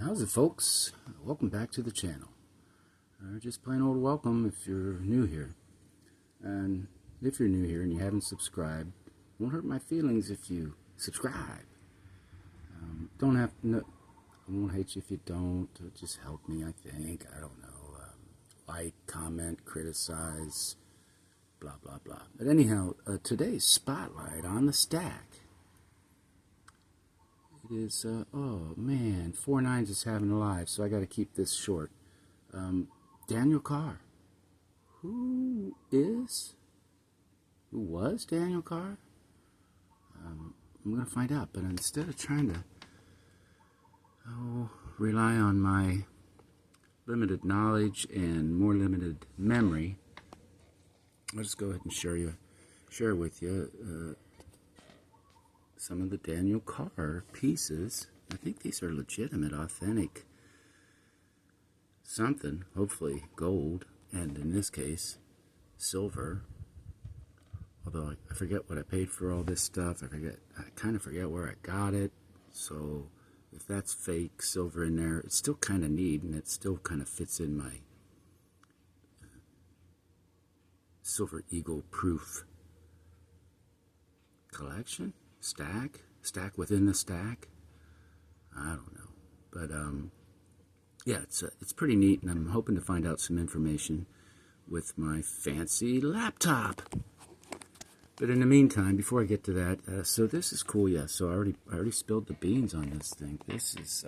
How's it, folks? Welcome back to the channel. Or just plain old welcome if you're new here. And if you're new here and you haven't subscribed, it won't hurt my feelings if you subscribe. Don't have no, I won't hate you if you don't. It'll just help me, I think. I don't know. Like, comment, criticize, blah, blah, blah. But anyhow, today's spotlight on the stack. It is, oh man, 4 9s is having a live, so I got to keep this short. Daniel Carr. Who was Daniel Carr? I'm going to find out, but instead of trying to rely on my limited knowledge and more limited memory, I'll just go ahead and share with you some of the Daniel Carr pieces. I think these are legitimate, authentic something, hopefully gold, and in this case, silver. Although I forget what I paid for all this stuff. I kind of forget where I got it. So if that's fake silver in there, it's still kind of neat, and it still kind of fits in my Silver Eagle proof collection. Stack within the stack. I don't know, but yeah, it's pretty neat, and I'm hoping to find out some information with my fancy laptop. But in the meantime, before I get to that, so this is cool. Yeah, so I already spilled the beans on this thing. This is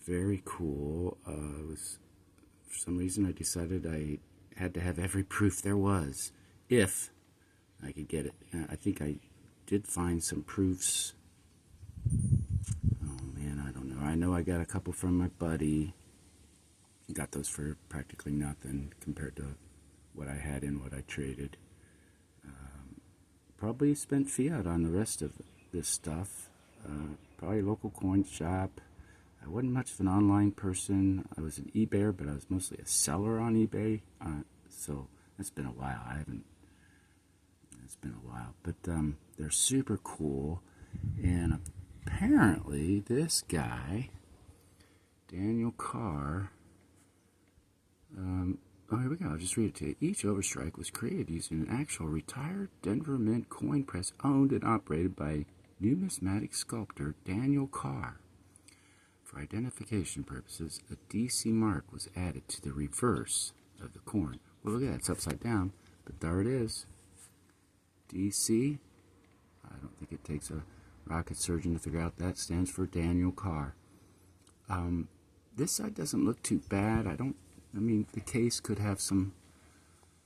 very cool. For some reason I decided I had to have every proof there was, if I could get it. I think I did find some proofs. Oh man, I don't know. I know I got a couple from my buddy. Got those for practically nothing compared to what I had and what I traded. Probably spent fiat on the rest of this stuff. Probably a local coin shop. I wasn't much of an online person. I was an eBayer, but I was mostly a seller on eBay. So it's been a while. It's been a while, but they're super cool. And apparently this guy, Daniel Carr, oh, here we go. I'll just read it to you. Each overstrike was created using an actual retired Denver Mint coin press owned and operated by numismatic sculptor Daniel Carr. For identification purposes, a DC mark was added to the reverse of the coin. Well, look at that. It's upside down, but there it is. DC. I don't think it takes a rocket surgeon to figure out that stands for Daniel Carr. This side doesn't look too bad. I mean, the case could have some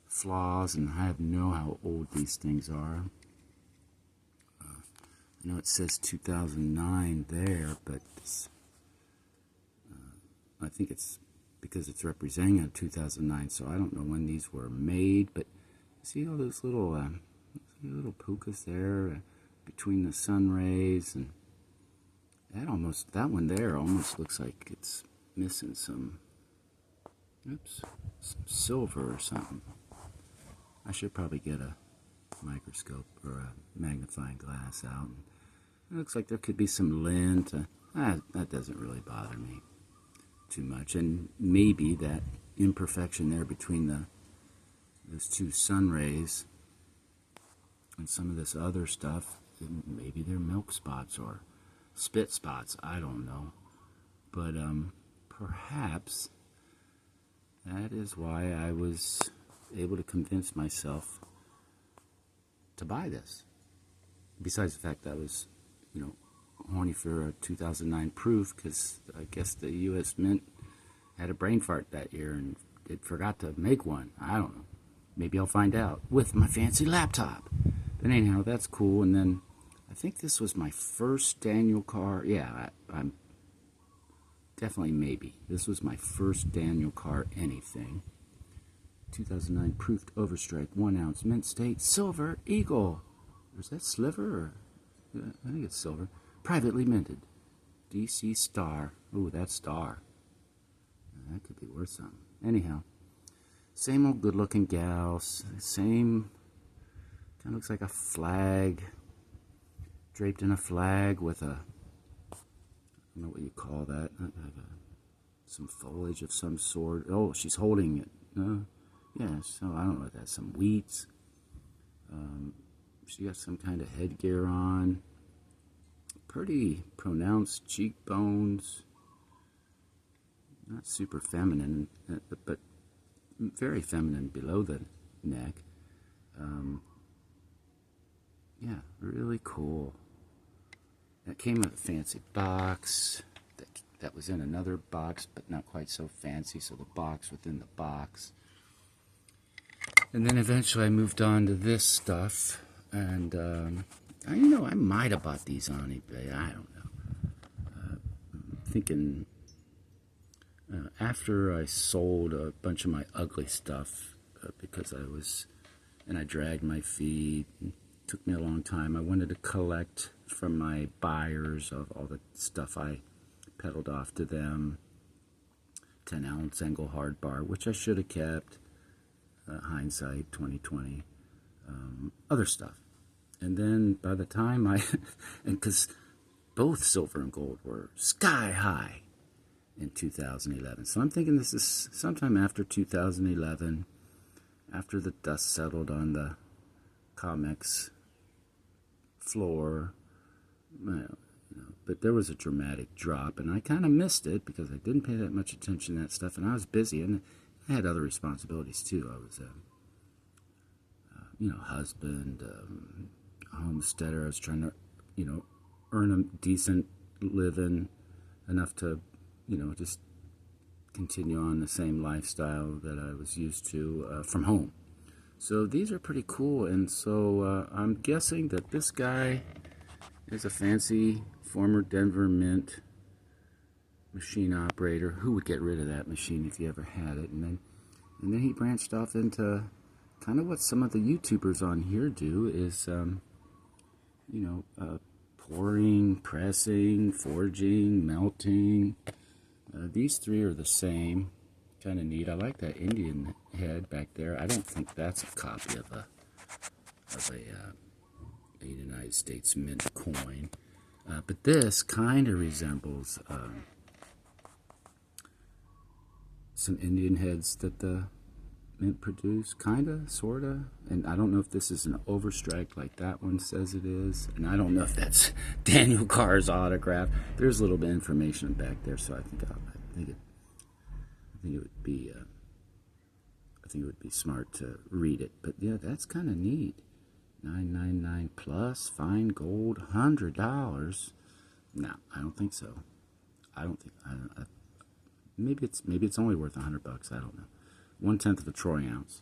flaws, and I know how old these things are. I know it says 2009 there, but I think it's because it's representing a 2009, so I don't know when these were made. But see all those little pukas there between the sun rays, and that one there almost looks like it's missing some silver or something. I should probably get a microscope or a magnifying glass out. It looks like there could be some lint. That doesn't really bother me too much. And maybe that imperfection there between those two sun rays and some of this other stuff, maybe they're milk spots or spit spots. I don't know. But perhaps that is why I was able to convince myself to buy this. Besides the fact that I was, horny for a 2009 proof, because I guess the U.S. Mint had a brain fart that year and it forgot to make one. I don't know. Maybe I'll find out with my fancy laptop. But anyhow, that's cool. And then I think this was my first Daniel Carr. Yeah, I'm definitely maybe. This was my first Daniel Carr anything. 2009 proofed overstrike, 1 ounce, mint state, Silver Eagle. Or is that sliver? Or, I think it's silver. Privately minted. DC star. Ooh, that star. That could be worth something. Anyhow, same old good looking gals. Same, kind of looks like a flag. Draped in a flag with a don't know what you call that. Some foliage of some sort. Oh, she's holding it. Yeah, so I don't know what that's. Some wheats. She got some kind of headgear on. Pretty pronounced cheekbones. Not super feminine, but very feminine below the neck. Yeah, really cool. That came with a fancy box. That was in another box, but not quite so fancy, so the box within the box. And then eventually I moved on to this stuff, and I might have bought these on eBay. I don't know. I'm thinking after I sold a bunch of my ugly stuff because I dragged my feet. It took me a long time. I wanted to collect from my buyers of all the stuff I peddled off to them. 10-ounce Engelhard bar, which I should have kept. Hindsight 2020. Other stuff. And then by the time and because both silver and gold were sky high in 2011. So I'm thinking this is sometime after 2011, after the dust settled on the COMEX floor. But there was a dramatic drop, and I kind of missed it because I didn't pay that much attention to that stuff, and I was busy, and I had other responsibilities too. I was husband, homesteader. I was trying to, earn a decent living, enough to, just continue on the same lifestyle that I was used to from home. So these are pretty cool, and so I'm guessing that this guy is a fancy former Denver Mint machine operator who would get rid of that machine if he ever had it, and then he branched off into kind of what some of the YouTubers on here do is, pouring, pressing, forging, melting. These three are the same. Kind of neat. I like that Indian head back there. I don't think that's a copy of a United States Mint coin. But this kind of resembles some Indian heads that the Mint produce, kind of, sort of. And I don't know if this is an overstrike like that one says it is. And I don't know if that's Daniel Carr's autograph. There's a little bit of information back there, so I think it would be smart to read it. But yeah, that's kind of neat. $9.99 plus fine gold, $100. No, I don't think so. Maybe it's only worth $100. I don't know. 1/10 of a troy ounce.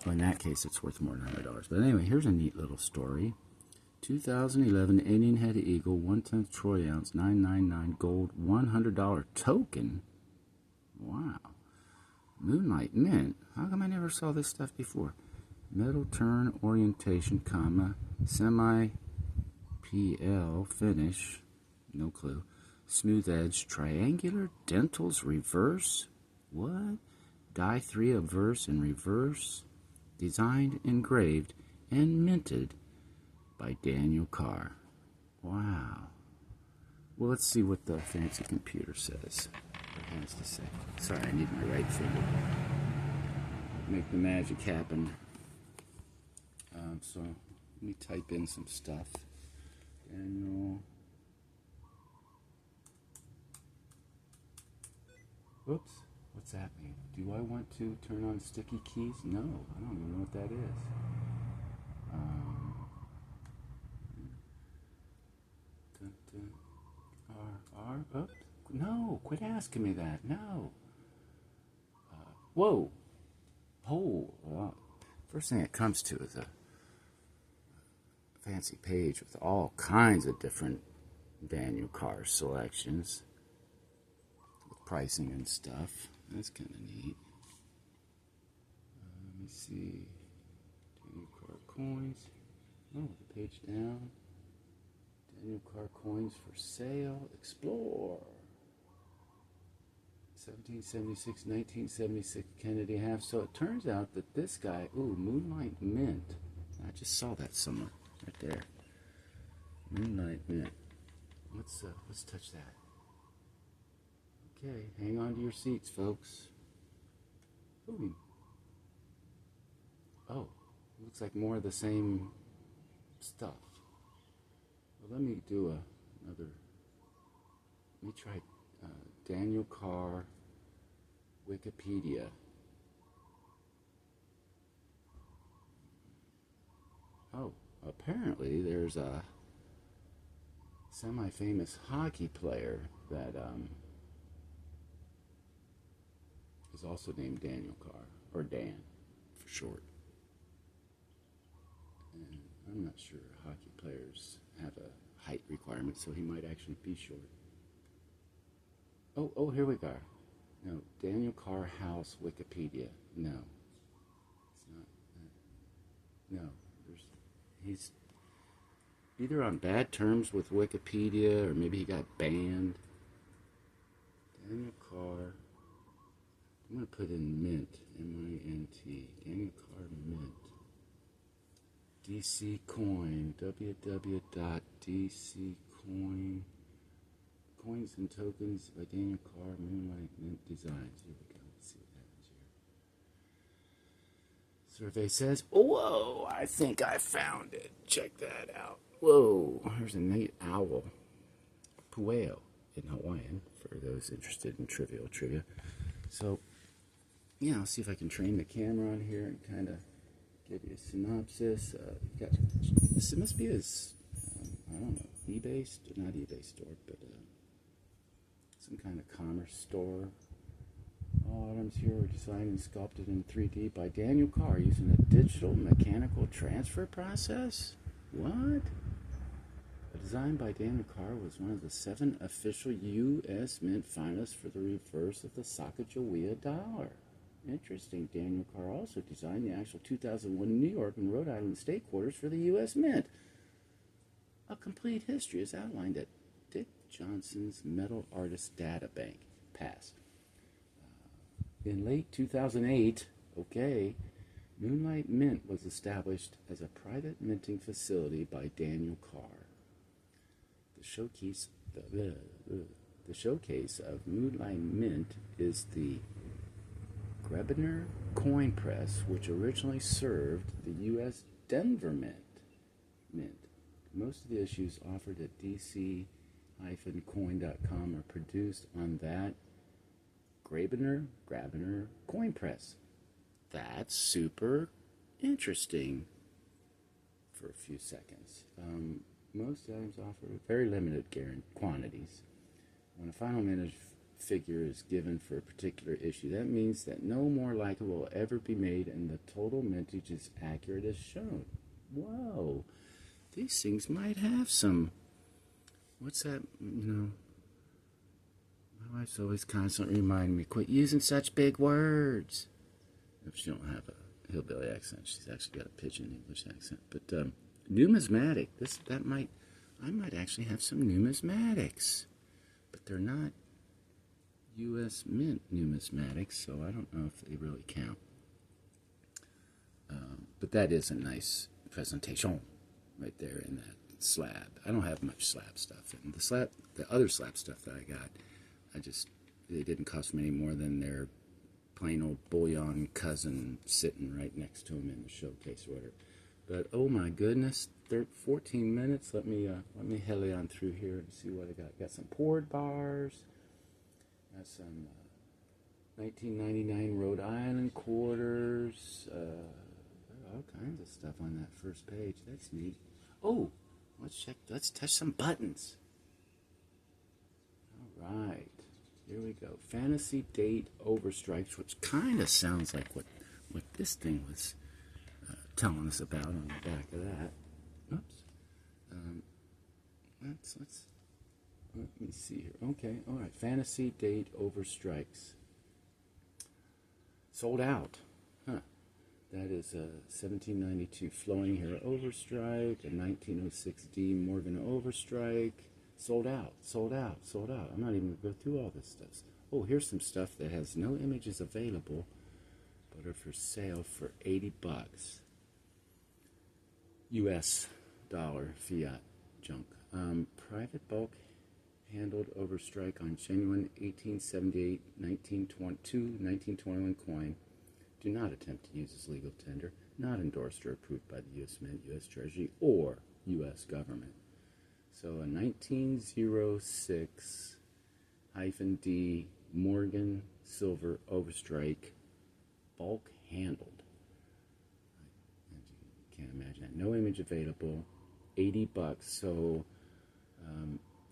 Well, in that case, it's worth more than $100. But anyway, here's a neat little story. 2011 Indian Head Eagle, 1/10 troy ounce, $9.99 gold, $100 token. Wow. Moonlight Mint. How come I never saw this stuff before? Metal turn orientation, comma, semi PL finish. No clue. Smooth edge, triangular dentals, reverse. What? Die 3 obverse and reverse. Designed, engraved, and minted by Daniel Carr. Wow. Well, let's see what the fancy computer says. What it has to say. Sorry, I need my right finger. Make the magic happen. So let me type in some stuff. Daniel. Whoops. What's that mean? Do I want to turn on sticky keys? No, I don't even know what that is. Oh, no, quit asking me that. No. Whoa. Oh. First thing it comes to is a fancy page with all kinds of different Daniel Carr selections with pricing and stuff. That's kind of neat. Let me see. Daniel Carr coins. Oh, the page down. Daniel Carr coins for sale. Explore. 1776, 1976 Kennedy half. So it turns out that this guy, Moonlight Mint. I just saw that somewhere. Right there. Moonlight Mint. Let's touch that. Okay, hang on to your seats, folks. Ooh. Oh, looks like more of the same stuff. Well, let me do another. Let me try Daniel Carr, Wikipedia. Oh, apparently there's a semi-famous hockey player that is also named Daniel Carr, or Dan for short. And I'm not sure hockey players have a height requirement, so he might actually be short. Oh, here we go. No, Daniel Carr House Wikipedia. No, it's not. No, he's either on bad terms with Wikipedia or maybe he got banned. Daniel Carr. I'm going to put in Mint, M-I-N-T. Daniel Carr Mint. DC Coin, www.dccoin. Coins and Tokens by Daniel Carr, Moonlight Mint Designs. Here we go. Let's see what happens here. Survey says, whoa, I think I found it. Check that out. Whoa, there's a neat owl. Pueo in Hawaiian, for those interested in trivial trivia. So, yeah, I'll see if I can train the camera on here and kind of give you a synopsis. This must be his, I don't know, eBay, not eBay store, but some kind of commerce store. All items here were designed and sculpted in 3D by Daniel Carr using a digital mechanical transfer process? What? A design by Daniel Carr was one of the 7 official U.S. Mint finalists for the reverse of the Sacagawea dollar. Interesting. Daniel Carr also designed the actual 2001 New York and Rhode Island state quarters for the U.S. Mint. A complete history is outlined at Dick Johnson's Metal Artist Data Bank. Pass. In late 2008, Moonlight Mint was established as a private minting facility by Daniel Carr. The showcase of Moonlight Mint is the Grabiner coin press, which originally served the U.S. Denver Mint. Most of the issues offered at dc-coin.com are produced on that Grabiner coin press. That's super interesting for a few seconds. Most items offer very limited quantities. When a final minute figure is given for a particular issue, that means that no more like it will ever be made and the total mintage is accurate as shown. Whoa. These things might have some, what's that, my wife's always constantly reminding me, quit using such big words. If she don't have a hillbilly accent, she's actually got a pidgin English accent. But numismatic, I might actually have some numismatics, but they're not U.S. Mint numismatics, so I don't know if they really count. But that is a nice presentation right there in that slab. I don't have much slab stuff, and the other slab stuff that I got, they didn't cost me any more than their plain old bullion cousin sitting right next to him in the showcase or whatever. But oh my goodness, 14 minutes. Let me heli on through here and see what I got. Got some poured bars. Got some 1999 Rhode Island quarters. All kinds of stuff on that first page. That's neat. Oh, let's touch some buttons. All right. Here we go. Fantasy Date Overstrikes, which kind of sounds like what this thing was telling us about on the back of that. Oops. Let me see here. Okay, all right. Fantasy Date Overstrikes. Sold out. Huh. That is a 1792 Flowing Hair Overstrike, a 1906 D Morgan Overstrike. Sold out. I'm not even going to go through all this stuff. Oh, here's some stuff that has no images available, but are for sale for $80. US dollar fiat junk. Private bulk handled overstrike on genuine 1878 1921 coin. Do not attempt to use as legal tender. Not endorsed or approved by the U.S. Mint, U.S. Treasury, or U.S. government. So a 1906-D Morgan silver overstrike, bulk handled. You can't imagine that. No image available. $80. So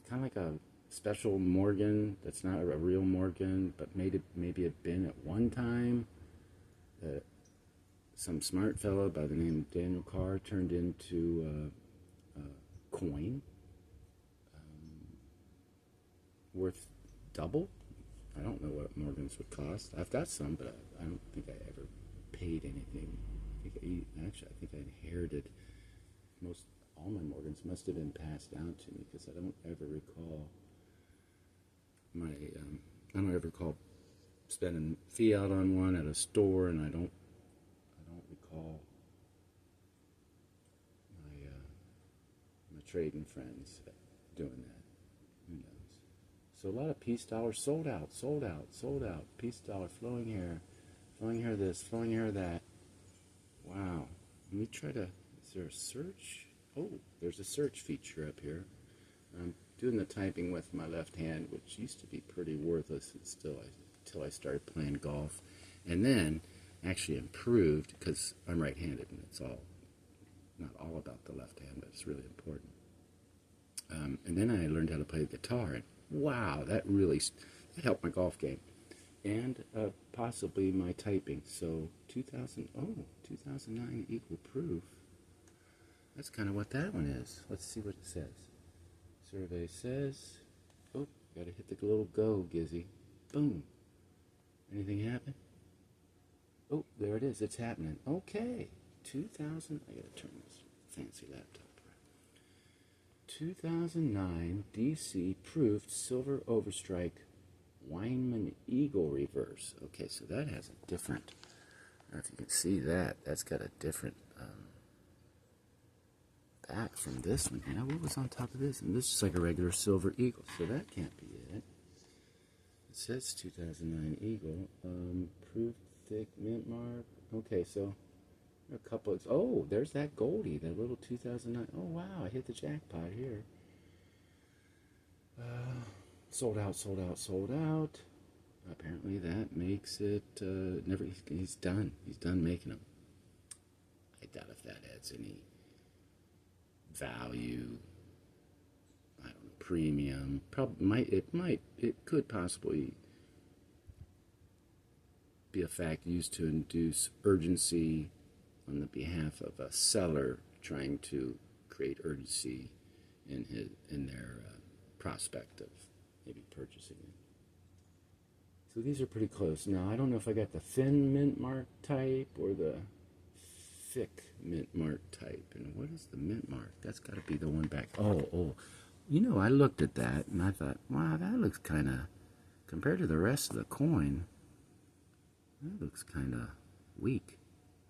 kind of like a special Morgan that's not a real Morgan, but maybe had been at one time. Some smart fellow by the name of Daniel Carr turned into a coin worth double. I don't know what Morgans would cost. I've got some, but I don't think I ever paid anything. I think I inherited all my Morgans must have been passed down to me, because I don't ever recall spending fiat on one at a store, and I don't recall my trading friends doing that. Who knows? So a lot of peace dollars sold out. Peace dollar, flowing hair this, flowing hair that. Wow. Let me try to. Is there a search? Oh, there's a search feature up here. I'm doing the typing with my left hand, which used to be pretty worthless until I started playing golf, and then actually improved because I'm right-handed, and it's not all about the left hand, but it's really important. And then I learned how to play the guitar, and wow, that helped my golf game, and possibly my typing. So 2009 equal proof. That's kind of what that one is. Let's see what it says. Survey says, oh, gotta hit the little go, Gizzy. Boom. Anything happen? Oh, there it is. It's happening. Okay. 2000. I gotta turn this fancy laptop around. 2009 DC proved silver overstrike Weinman Eagle reverse. Okay, so that has a different. I don't know if you can see that. That's got a different back from this one. You know, what was on top of this? And this is like a regular silver eagle, so that can't be it. It says 2009 eagle. Proved thick mint mark. Okay, so a couple of, oh, there's that Goldie, that little 2009. Oh, wow, I hit the jackpot here. Sold out. Apparently that makes it, he's done. He's done making them. I doubt if that adds any value, I don't know, premium. It could possibly be a fact used to induce urgency on the behalf of a seller trying to create urgency in their prospect of maybe purchasing it. So these are pretty close. Now, I don't know if I got the thin mint mark type or the thick mint mark type. And what is the mint mark? That's got to be the one back. Oh. You know, I looked at that and I thought, wow, that looks kind of, compared to the rest of the coin, that looks kind of weak.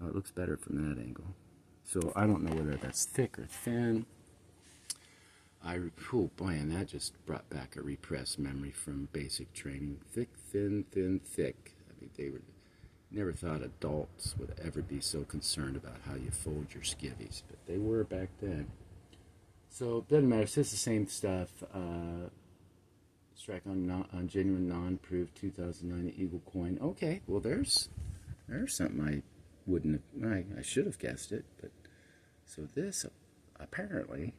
Oh, it looks better from that angle. So I don't know whether that's thick or thin. Oh boy, and that just brought back a repressed memory from basic training. Thick, thin, thick. I mean, they never thought adults would ever be so concerned about how you fold your skivvies, but they were back then. So it doesn't matter. It's just the same stuff. Strike on genuine non-proved 2009 Eagle coin. Okay, well there's something I should have guessed it, but so this apparently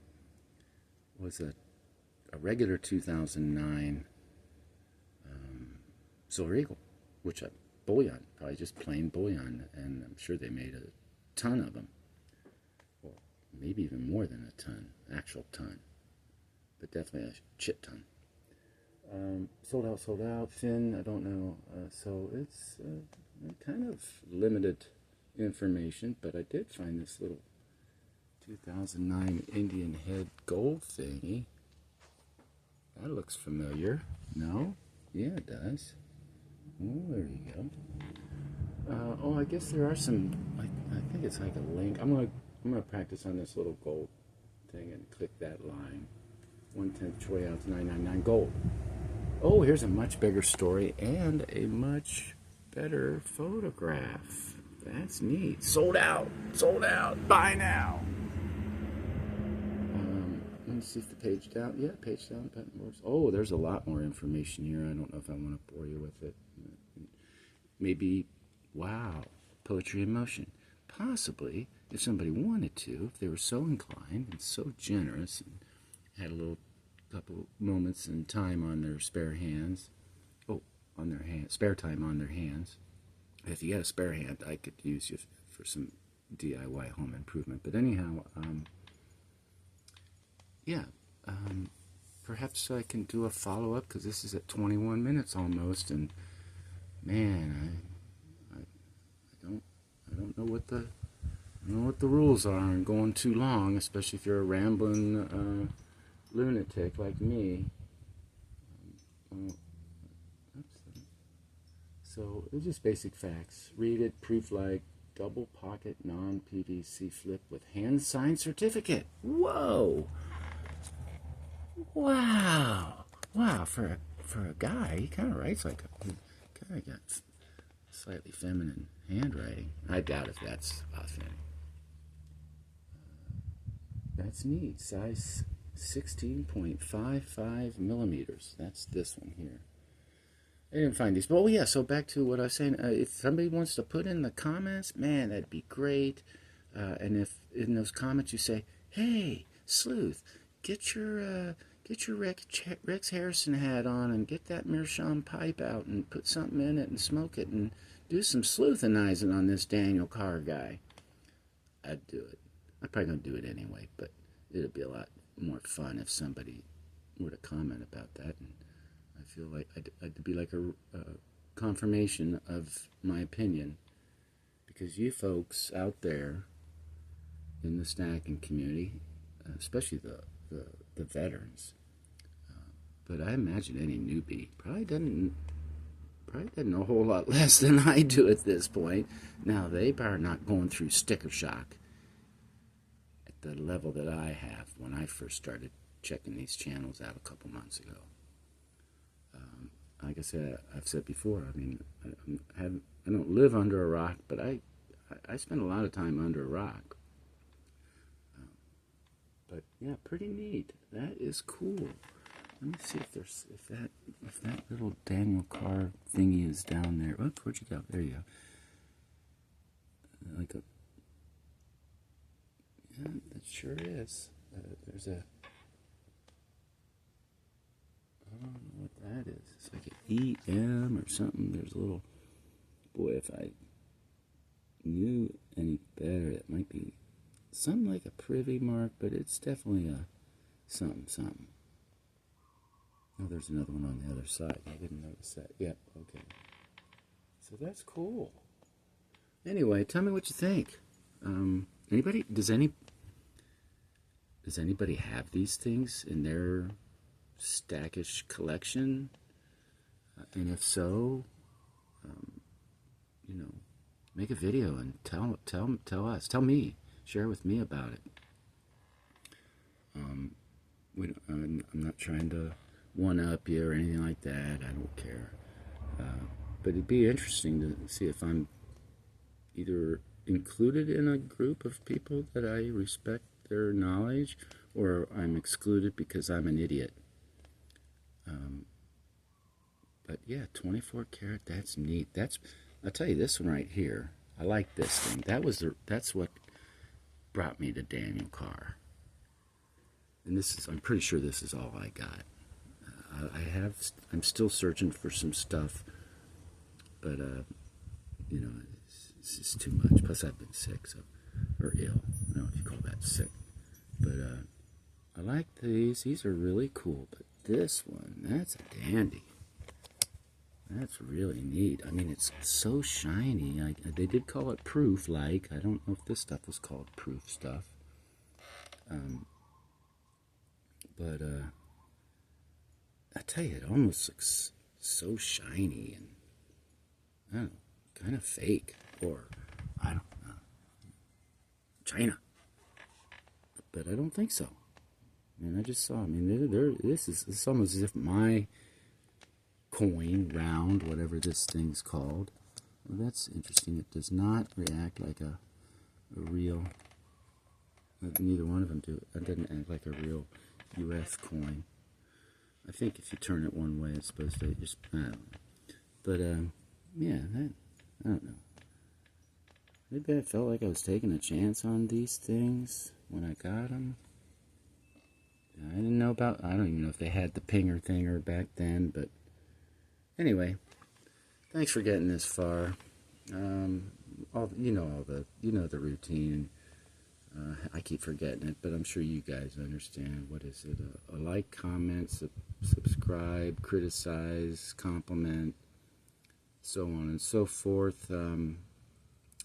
was a regular 2009 Silver Eagle, which bullion, probably just plain bullion, and I'm sure they made a ton of them, or maybe even more than a ton, actual ton, but definitely a shit ton. Sold out, thin, I don't know, so it's kind of limited information, but I did find this little 2009 Indian head gold thingy. That looks familiar. No? Yeah, it does. Oh, there you go. I guess there are some, I think it's like a link. I'm gonna practice on this little gold thing and click that line. 1/10 Troy out to 999 gold. Oh, here's a much bigger story and a much better photograph. That's neat. Sold out. Sold out. Buy now. Let me see if the page down. Yeah, page down button works. Oh, there's a lot more information here. I don't know if I want to bore you with it. Maybe, wow, poetry in motion. Possibly, if somebody wanted to, if they were so inclined and so generous and had a little couple moments and time on their spare hands. Oh, on their hands, spare time on their hands. If you got a spare hand, I could use you for some DIY home improvement. But anyhow, yeah, perhaps I can do a follow-up because this is at 21 minutes almost, and man, I don't know what the rules are on going too long, especially if you're a rambling lunatic like me. So it's just basic facts. Read it, proof like double pocket non-PVC flip with hand signed certificate. Whoa! Wow! Wow! For a guy, he kind of writes like a kind of got slightly feminine handwriting. I doubt if that's authentic. That's neat. Size 16.55 millimeters. That's this one here. I didn't find these. But, oh, yeah, so back to what I was saying. If somebody wants to put in the comments, man, that'd be great. And if in those comments you say, hey, Sleuth, get your Rex Harrison hat on and get that meerschaum pipe out and put something in it and smoke it and do some sleuthenizing on this Daniel Carr guy, I'd do it. I'm probably going to do it anyway, but it'd be a lot more fun if somebody were to comment about that. And I feel like I'd be like a confirmation of my opinion, because you folks out there in the snacking community, especially the veterans, but I imagine any newbie probably doesn't know a whole lot less than I do at this point. Now, they are not going through sticker shock at the level that I have when I first started checking these channels out a couple months ago. Like I said, I've said before, I mean, I don't live under a rock, but I spend a lot of time under a rock. But yeah, pretty neat. That is cool. Let me see if that little Daniel Carr thingy is down there. Oh, where'd you go? There you go. Yeah, that sure is. There's a, I don't know what that is. It's like an EM or something. There's a little, boy, if I knew any better, it might be something like a privy mark, but it's definitely a something. Oh, there's another one on the other side. I didn't notice that. Yep, okay. So that's cool. Anyway, tell me what you think. Does anybody have these things in their stackish collection? And if so, make a video and tell us, tell me, share with me about it. I'm not trying to one-up you or anything like that. I don't care. But it'd be interesting to see if I'm either included in a group of people that I respect their knowledge, or I'm excluded because I'm an idiot. But yeah, 24 karat, that's neat. I'll tell you, this one right here, I like this thing. That's what brought me to Daniel Carr. And I'm pretty sure this is all I got. I'm still searching for some stuff, but it's just too much. Plus, I've been sick, or ill. I don't know if you call that sick. But I like these. These are really cool. But this one, that's a dandy. That's really neat. I mean, it's so shiny. They did call it proof. I don't know if this stuff was called proof stuff. But I tell you, it almost looks so shiny and, I don't know, kind of fake, or I don't know, China. But I don't think so. And I just saw, I mean, this is, it's almost as if my coin, round, whatever this thing's called. Well, that's interesting. It does not react like a real, neither one of them do. It doesn't act like a real US coin. I think if you turn it one way, it's supposed to just, I don't know. But, yeah, I don't know. Maybe I felt like I was taking a chance on these things when I got them. I didn't know about, I don't even know if they had the pinger thinger back then, but anyway, thanks for getting this far. You know the routine. I keep forgetting it, but I'm sure you guys understand. What is it? A like, comment, subscribe, criticize, compliment, so on and so forth.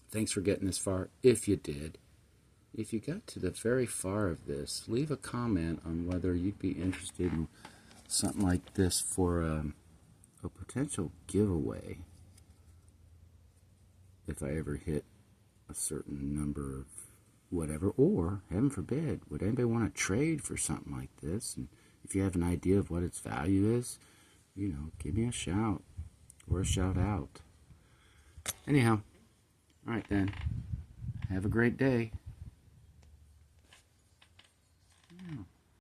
Thanks for getting this far, if you did. If you got to the very far of this, leave a comment on whether you'd be interested in something like this for a potential giveaway. If I ever hit a certain number of whatever, or, heaven forbid, would anybody want to trade for something like this? And if you have an idea of what its value is, you know, give me a shout or a shout out. Anyhow, all right then. Have a great day.